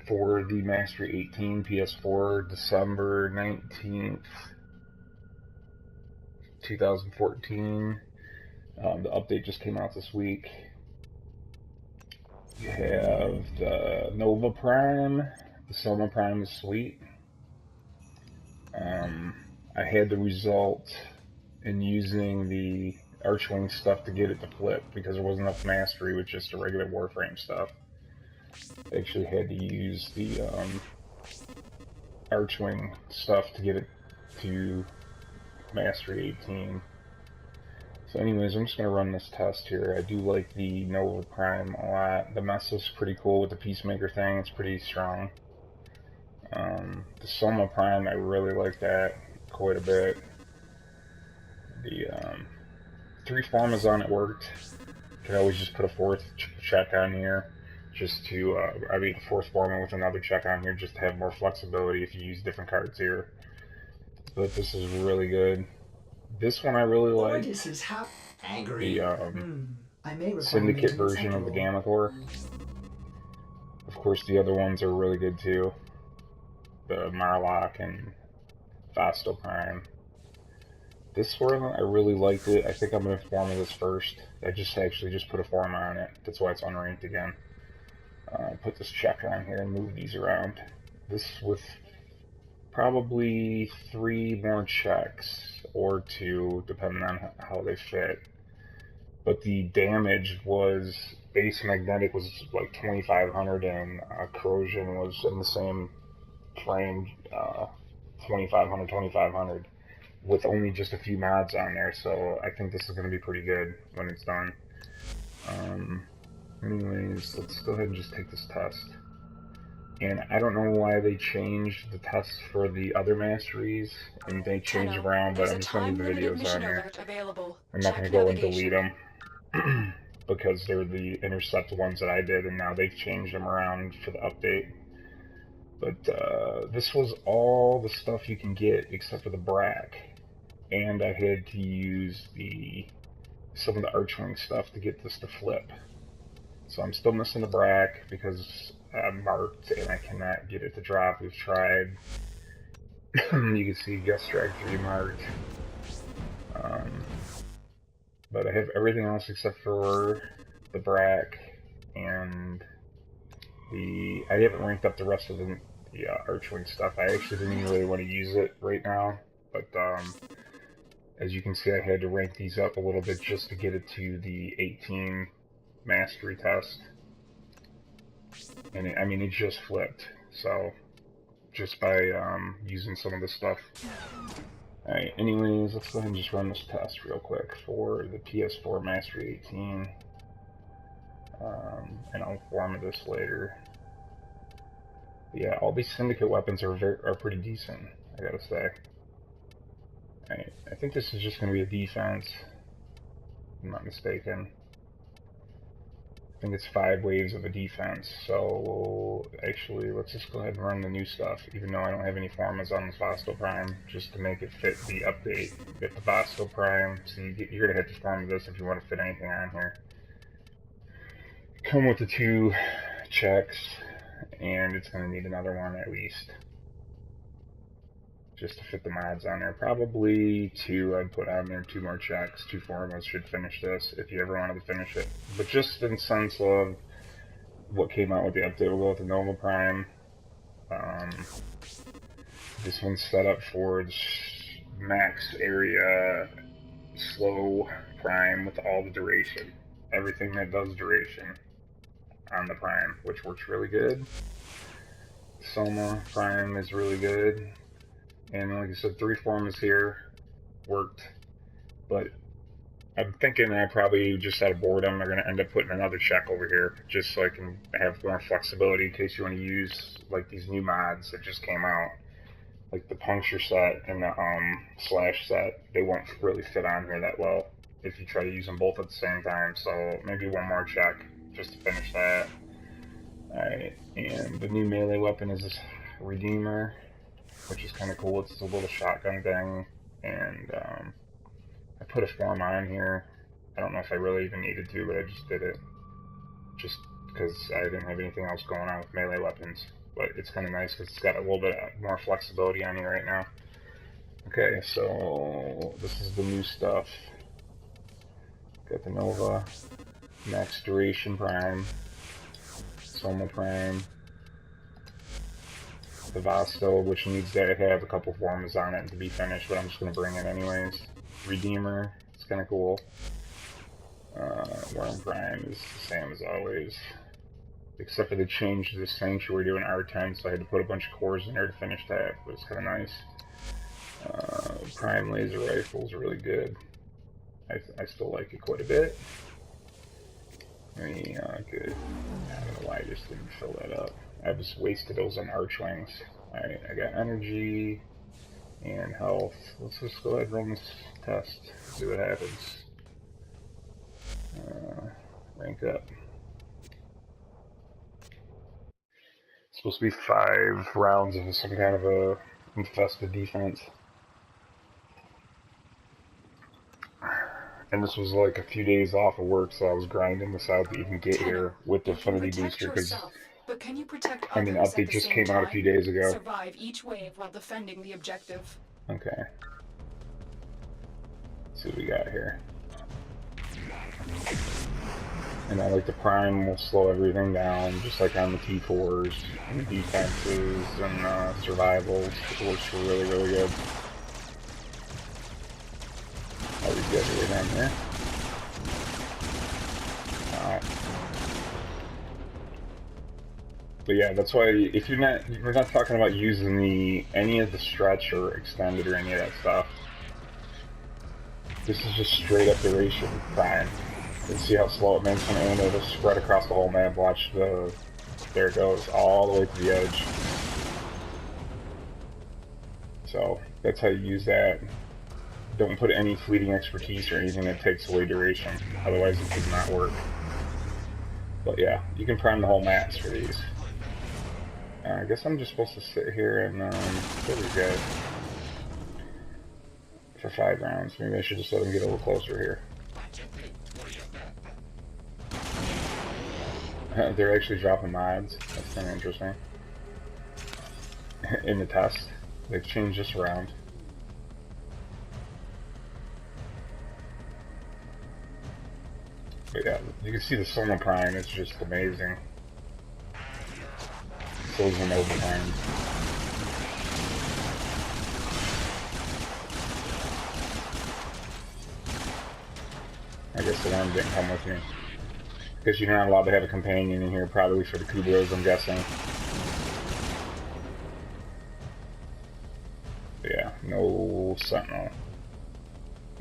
for the Mastery 18 PS4, December 19th, 2014. The update just came out this week. You have the Nova Prime. The Soma Prime is sweet. I had the result in using the Archwing stuff to get it to flip because there wasn't enough mastery with just the regular Warframe stuff. I actually had to use the Archwing stuff to get it to Mastery 18. So anyways, I'm just going to run this test here. I do like the Nova Prime a lot. The mess is pretty cool with the Peacemaker thing. It's pretty strong. The Soma Prime, I really like that quite a bit. The 3 formas on it worked. Could always just put a 4th check on here, just to, I mean, 4th forma with another check on here, just to have more flexibility if you use different cards here. But this is really good. This one I really like. The Syndicate version of the Gamma Core. Of course, the other ones are really good too. The Marlock and Vasto Prime. This one, I really liked it. I think I'm going to forma this first. I actually just put a forma on it. That's why it's unranked again. Put this check on here and move these around. This with probably 3 more checks, or 2, depending on how they fit. But the damage was, base magnetic was like 2500, and corrosion was in the same frame, 2500, with only just a few mods on there. So I think this is going to be pretty good when it's done. Anyways, let's go ahead and just take this test. And I don't know why they changed the tests for the other masteries, and they change around, but I'm just going to leave the videos on here. I'm not going to go and delete them, because they're the intercept ones that I did, and now they've changed them around for the update. But this was all the stuff you can get except for the Brack, and I had to use some of the Archwing stuff to get this to flip. So I'm still missing the Brack because I'm marked and I cannot get it to drop. We've tried. You can see Gust Strike 3 marked. But I have everything else except for the Brack, and I haven't ranked up the rest of the Archwing stuff. I actually didn't really want to use it right now, but as you can see, I had to rank these up a little bit just to get it to the 18 mastery test. And I mean, it just flipped, so just by using some of this stuff. Alright, anyways, let's go ahead and just run this test real quick for the PS4 Mastery 18. And I'll form this later. But yeah, all these Syndicate weapons are pretty decent, I gotta say. Alright, I think this is just gonna be a defense, if I'm not mistaken. I think it's 5 waves of a defense, so actually let's just go ahead and run the new stuff, even though I don't have any formas on this Vasto Prime, just to make it fit the update. Get the Vasto Prime, so you're going to have to form this if you want to fit anything on here. Come with the 2 checks, and it's going to need another one at least, just to fit the mods on there. Probably 2 I'd put on there, 2 more checks, 2 formas should finish this, if you ever wanted to finish it. But just in sense of what came out with the update, we'll go with the Nova Prime. This one's set up for max area, slow Prime with all the duration. Everything that does duration on the Prime, which works really good. Soma Prime is really good. And like I said, 3 formas here worked, but I'm thinking I probably just out of boredom are going to end up putting another check over here, just so I can have more flexibility in case you want to use like these new mods that just came out, like the puncture set and the slash set. They won't really fit on here that well if you try to use them both at the same time, so maybe 1 more check just to finish that. Alright, and the new melee weapon is this Redeemer, which is kind of cool. It's a little shotgun thing, and I put a form on here. I don't know if I really even needed to, but I just did it, just because I didn't have anything else going on with melee weapons. but it's kind of nice because it's got a little bit more flexibility on you right now. Okay, so this is the new stuff. Got the Nova, Max Duration Prime, Soma Prime, the Vasto, which needs to have a couple forms on it to be finished, but I'm just going to bring it anyways. Redeemer, it's kind of cool. Warframe Prime is the same as always, except for they changed the Sanctuary to an R10, so I had to put a bunch of cores in there to finish that, but it's kind of nice. Prime laser rifles are really good. I still like it quite a bit. Good. I don't know why I just didn't fill that up. I just wasted those on Archwings. Alright, I got energy and health. Let's just go ahead and run this test. See what happens. Rank up. It's supposed to be 5 rounds of some kind of a infested defense. And this was like a few days off of work, so I was grinding this out to even get here with the Affinity Booster, because but can you protect I mean, update just came out a few days ago. Survive each wave while defending the objective. Okay. Let's see what we got here. And I like the Prime will slow everything down, just like on the T4s, and the defenses, and survivals. It works really, really good. How we get it down here? But yeah, that's why if we're not talking about using any of the stretch or extended or any of that stuff. This is just straight up duration Prime. You can see how slow it makes an aim. It'll spread across the whole map. Watch there it goes, all the way to the edge. So that's how you use that. Don't put any fleeting expertise or anything that takes away duration. Otherwise it does not work. But yeah, you can prime the whole maps for these. I guess I'm just supposed to sit here and what we got for 5 rounds. Maybe I should just let them get a little closer here. They're actually dropping mods. That's kind of interesting. In the test, they've changed this around. But yeah, you can see the Soma Prime. It's just amazing. So is the Nova Prime. I guess the one didn't come with me. Because you're not allowed to have a companion in here, probably for the Kubros, I'm guessing. But yeah, no Sentinel.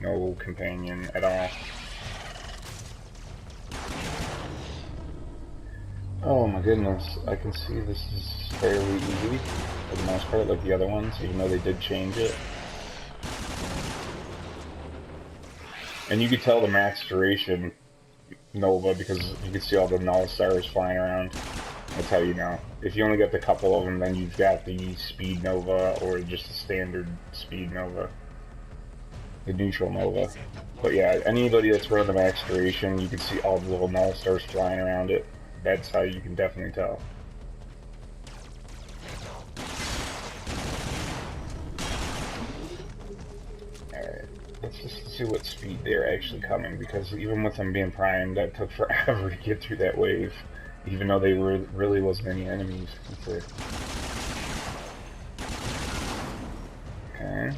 No companion at all. Oh my goodness, I can see this is fairly easy for the most part, like the other ones, even though they did change it. And you could tell the max duration Nova because you can see all the null stars flying around. That's how you know. If you only got the couple of them, then you've got the Speed Nova or just the standard Speed Nova. The neutral Nova. But yeah, anybody that's running the max duration, you can see all the little null stars flying around it. That's how you can definitely tell. Alright, let's just see what speed they're actually coming, because even with them being primed, that took forever to get through that wave, even though they really wasn't any enemies. Let's see. Okay.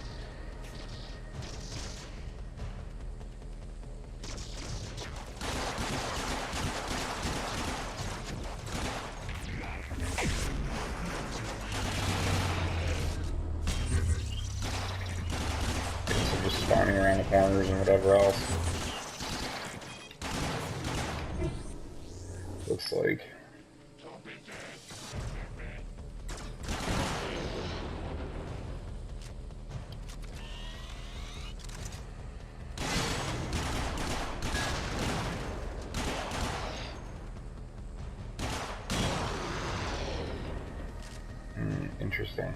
Spawning around the corners and whatever else. Looks like. Interesting.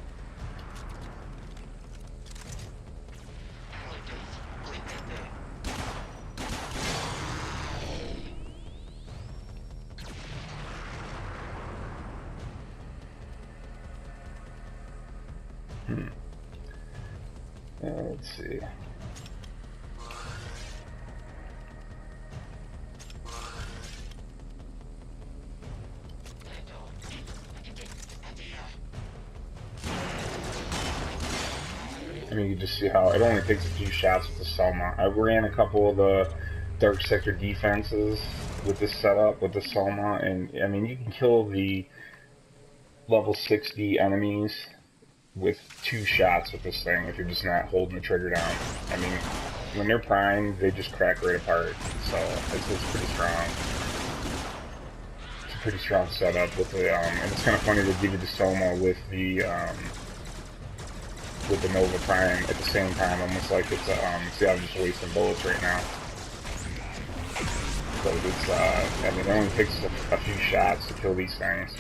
Let's see. I mean, you can just see how it only takes a few shots with the Soma. I ran a couple of the dark sector defenses with this setup, with the Soma, and I mean, you can kill the level 60 enemies with 2 shots with this thing if you're just not holding the trigger down. I mean, when they're primed, they just crack right apart, so it's pretty strong. It's a pretty strong setup with the, and it's kind of funny to give you the Soma with the Nova Prime at the same time, almost like it's see, I'm just wasting bullets right now. But it's, I mean, it only takes a few shots to kill these things.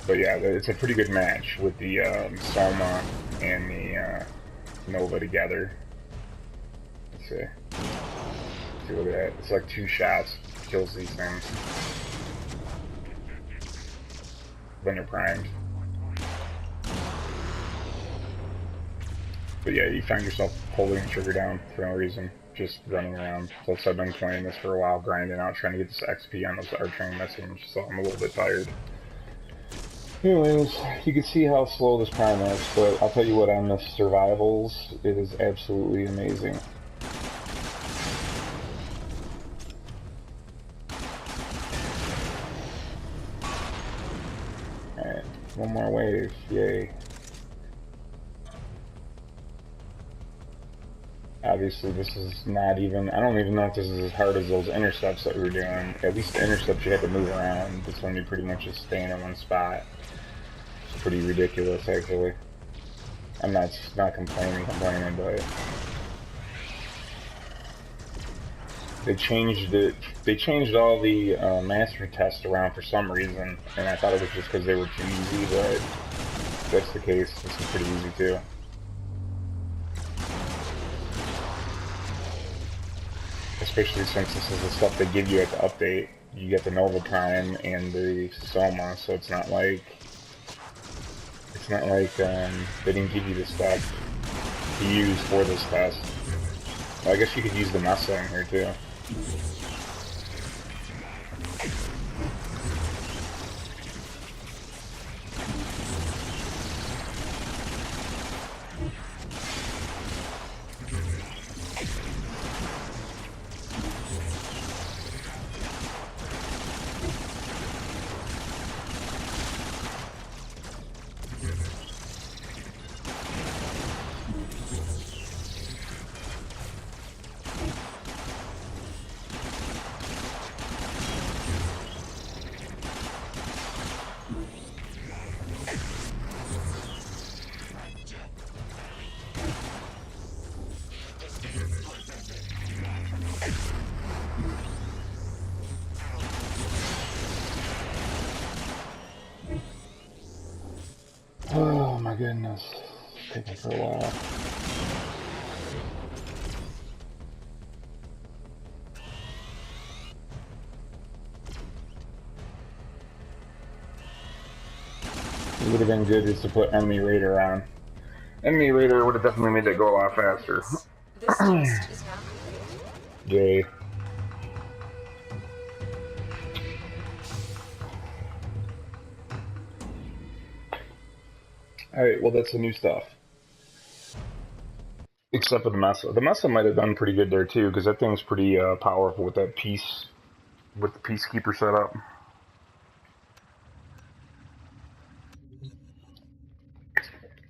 But yeah, it's a pretty good match with the Soma and the Nova together. Let's see. See, look at that. It's like 2 shots kills these things when they're primed. But yeah, you find yourself holding the trigger down for no reason, just running around. Plus, I've been playing this for a while, grinding out, trying to get this XP on those archering missions, so I'm a little bit tired. Anyways, you can see how slow this Prime is, but I'll tell you what, on the survivals, it is absolutely amazing. Alright, one more wave, yay. Obviously, this is not even, I don't even know if this is as hard as those intercepts that we were doing. At least the intercepts you had to move around. This one you pretty much just staying in one spot. It's pretty ridiculous, actually. I'm not complaining, but they changed it. They changed all the mastery tests around for some reason, and I thought it was just because they were too easy, but if that's the case, this is pretty easy too. Especially since this is the stuff they give you at the update. You get the Nova Prime and the Soma, so it's not like they didn't give you the stuff to use for this test. Well, I guess you could use the Mesa in here too. Oh my goodness, it's taking for a while. It would have been good just to put Enemy Raider on. Enemy Raider would have definitely made it go a lot faster. This test is now complete. Yay. Alright, well that's the new stuff. Except for the Mesa. The Mesa might have done pretty good there too, because that thing's pretty powerful with that with the Peacekeeper setup.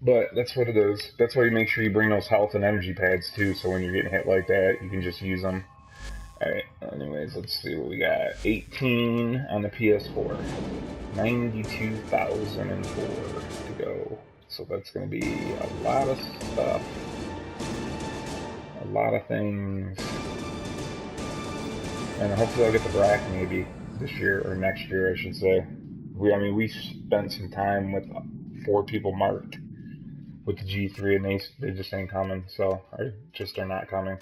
But that's what it is. That's why you make sure you bring those health and energy pads too, so when you're getting hit like that, you can just use them. Alright, anyways, let's see what we got. 18 on the PS4. 92,004 to go. So that's going to be a lot of stuff. A lot of things. And hopefully I'll get the Brack maybe this year, or next year I should say. We spent some time with 4 people marked with the G3 and they just ain't coming, so, or just are not coming.